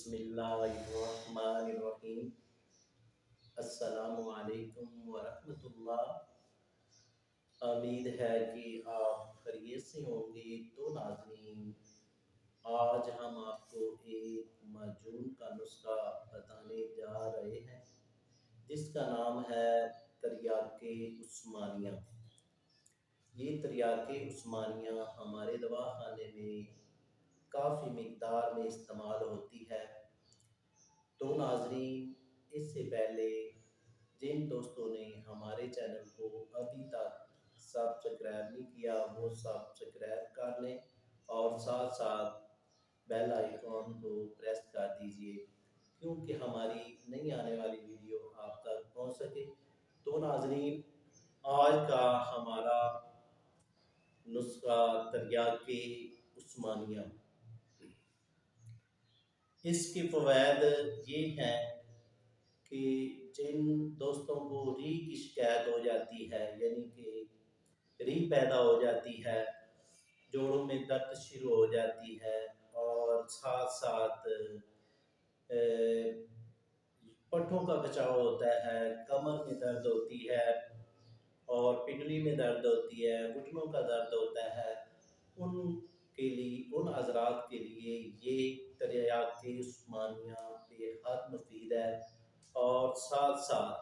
بسم اللہ الرحمن الرحیم۔ السلام علیکم ورحمۃ اللہ۔ امید ہے کہ آپ خیریت سے ہوں گے۔ تو ناظرین، آج ہم آپ کو ایک معجون کا نسخہ بتانے جا رہے ہیں جس کا نام ہے تریاق عثمانیہ۔ یہ تریاق عثمانیہ ہمارے دواخانے میں کافی مقدار میں استعمال ہوتی ہے۔ تو ناظرین، اس سے پہلے جن دوستوں نے ہمارے چینل کو ابھی تک سبسکرائب نہیں کیا وہ سبسکرائب کر لیں اور ساتھ ساتھ بیل آئیکن کو پریس کر دیجئے کیونکہ ہماری نئی آنے والی ویڈیو آپ تک پہنچ سکے۔ تو ناظرین، آج کا ہمارا نسخہ تریاق عثمانیہ، اس کے فوائد یہ ہیں کہ جن دوستوں کو ری کی شکایت ہو جاتی ہے، یعنی کہ ری پیدا ہو جاتی ہے، جوڑوں میں درد شروع ہو جاتی ہے اور ساتھ ساتھ پٹھوں کا بچاؤ ہوتا ہے، کمر میں درد ہوتی ہے اور پنڈلی میں درد ہوتی ہے، گھٹنوں کا درد ہوتا ہے، ان حضرات کے لیے یہ تریاق عثمانیہ بے حد مفید ہے۔ اور ساتھ ساتھ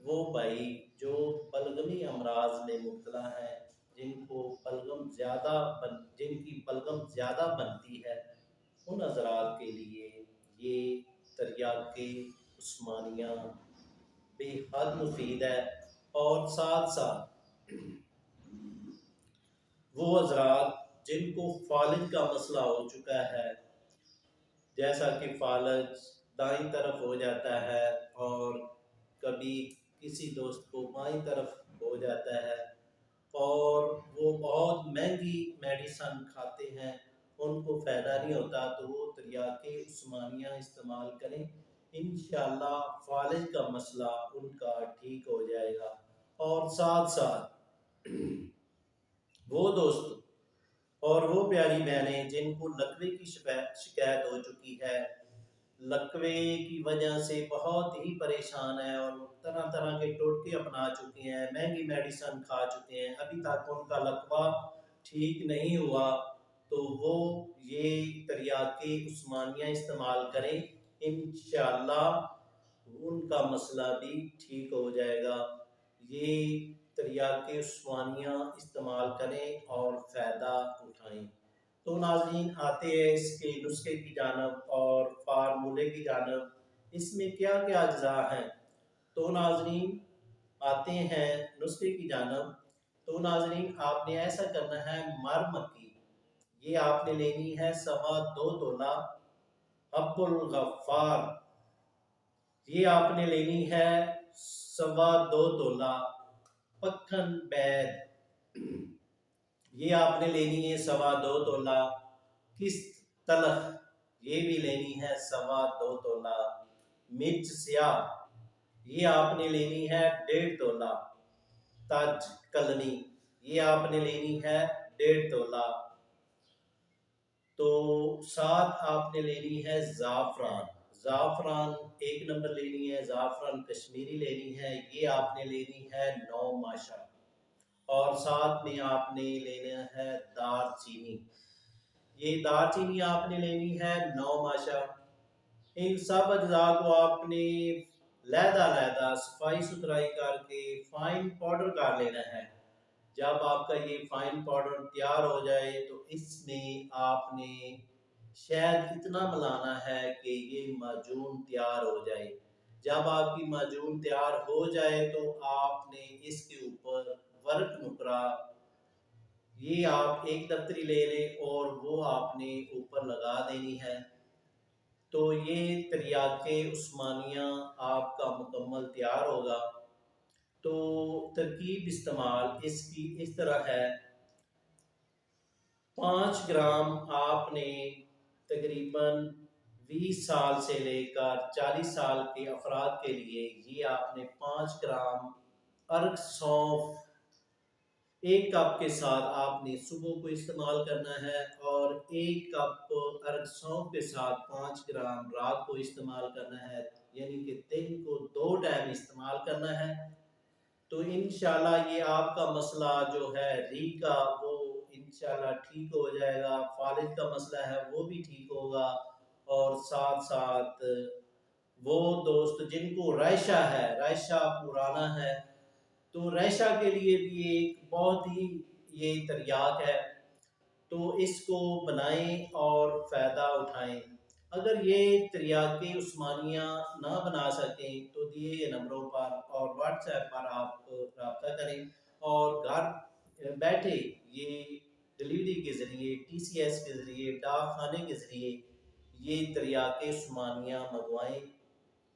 وہ بھائی جو بلغمی امراض میں مبتلا ہیں، جن کی بلغم زیادہ بنتی ہے، ان حضرات کے لیے یہ تریاق عثمانیہ بے حد مفید ہے۔ اور ساتھ ساتھ وہ حضرات جن کو فالج کا مسئلہ ہو چکا ہے، جیسا کہ فالج دائیں طرف ہو جاتا ہے اور کبھی کسی دوست کو بائیں طرف ہو جاتا ہے اور وہ بہت مہنگی میڈیسن کھاتے ہیں، ان کو فائدہ نہیں ہوتا، تو وہ تریاق عثمانیہ استعمال کریں، انشاءاللہ فالج کا مسئلہ ان کا ٹھیک ہو جائے گا۔ اور ساتھ ساتھ وہ دوست اور وہ پیاری بہنیں جن کو لکوے کی شکایت ہو چکی ہے، لکوے کی وجہ سے بہت ہی پریشان ہیں اور طرح طرح کے ٹوٹکے اپنا چکے ہیں، مہنگی میڈیسن کھا چکے ہیں، ابھی تک ان کا لکوہ ٹھیک نہیں ہوا، تو وہ یہ تریاق عثمانیہ استعمال کریں، انشاءاللہ ان کا مسئلہ بھی ٹھیک ہو جائے گا۔ یہ تریاق عثمانیہ استعمال کریں اور فائدہ اٹھائیں۔ تو ناظرین، آتے ہیں اس کے نسخے کی جانب اور فارمولے کی جانب۔ اس میں کیا کیا اجزاء ہیں؟ تو ناظرین، آتے ہیں نسخے کی جانب۔ تو ناظرین، آپ نے ایسا کرنا ہے، مر مکی یہ آپ نے لینی ہے 2.25 تولہ، حب الغفار یہ آپ نے لینی ہے 2.25 تولہ، پکھن بید یہ آپ نے لینی ہے 2.25 تولہ، کست تلخ یہ بھی لینی ہے 2.25 تولہ، مرچ سیاہ یہ آپ نے لینی ہے 1.5 تولہ، تاج کلنی یہ آپ نے لینی ہے 1.5 تولہ، تو ساتھ آپ نے لینی ہے زعفران 1 نمبر لینی ہے، زعفران کشمیری لینی ہے، یہ آپ نے لینی ہے 9 ماشا، اور ساتھ میں آپ نے لینا ہے دار چینی، یہ دار چینی آپ نے لینی ہے 9 ماشا۔ ان سب اجزاء کو آپ نے علیحدہ صفائی ستھرائی کر کے فائن پاؤڈر کر لینا ہے۔ جب آپ کا یہ فائن پاؤڈر تیار ہو جائے تو اس میں آپ نے شہد اتنا ملانا ہے کہ یہ معجون تیار ہو جائے۔ جب آپ کی معجون تیار ہو جائے تو آپ نے اس کے اوپر ورق نقرہ یہ آپ 1 دفتری لے لیں اور وہ آپ نے اوپر لگا دینی ہے، تو یہ تریاق عثمانیہ آپ کا مکمل تیار ہوگا۔ تو ترکیب استعمال اس کی اس طرح ہے، 5 گرام آپ نے تقریباً 20 سال سے لے کر 40 سال کے افراد کے لیے یہ آپ نے 5 گرام ارگ سونف 1 کپ کے ساتھ آپ نے صبح کو استعمال کرنا ہے، اور 1 کپ ارگ سونف کے ساتھ 5 گرام رات کو استعمال کرنا ہے، یعنی کہ دن کو 2 ٹائم استعمال کرنا ہے۔ تو انشاءاللہ یہ آپ کا مسئلہ جو ہے ریح کا وہ انشاءاللہ ٹھیک ہو جائے گا، فالج کا مسئلہ ہے وہ بھی ٹھیک ہوگا، اور ساتھ ساتھ وہ دوست جن کو رائشہ ہے، رائشہ پرانا ہے، تو ریشہ کے لیے بھی ایک بہت ہی یہ تریاق ہے، تو اس کو بنائیں اور فائدہ اٹھائیں۔ اگر یہ تریاق عثمانیہ نہ بنا سکیں تو دیے گئے نمبروں پر اور واٹس ایپ پر آپ رابطہ کریں، اور گھر بیٹھے یہ ڈلیوری کے ذریعے، ٹی سی ایس کے ذریعے، ڈاک خانے کے ذریعے یہ تریاق عثمانیہ منگوائیں۔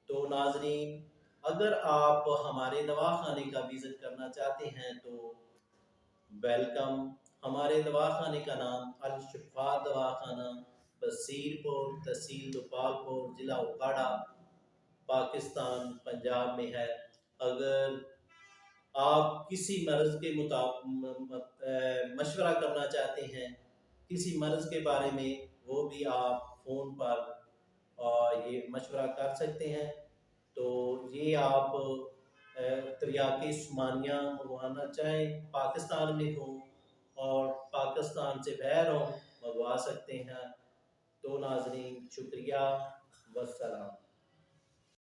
تو ناظرین، اگر آپ ہمارے دواخانے کا وزٹ کرنا چاہتے ہیں تو ویلکم۔ ہمارے دواخانے کا نام الشفا دواخانہ، بصیر پور، تحصیل دوپال پور، ضلع اکاڑہ، پاکستان، پنجاب میں ہے۔ اگر آپ کسی مرض کے مشورہ کرنا چاہتے ہیں، کسی مرض کے بارے میں، وہ بھی آپ فون پر یہ مشورہ کر سکتے ہیں۔ تو یہ آپ تریاق عثمانیہ منگوانا چاہیں، پاکستان میں ہوں اور پاکستان سے باہر ہوں، منگوا سکتے ہیں۔ تو ناظرین، شکریہ، والسلام۔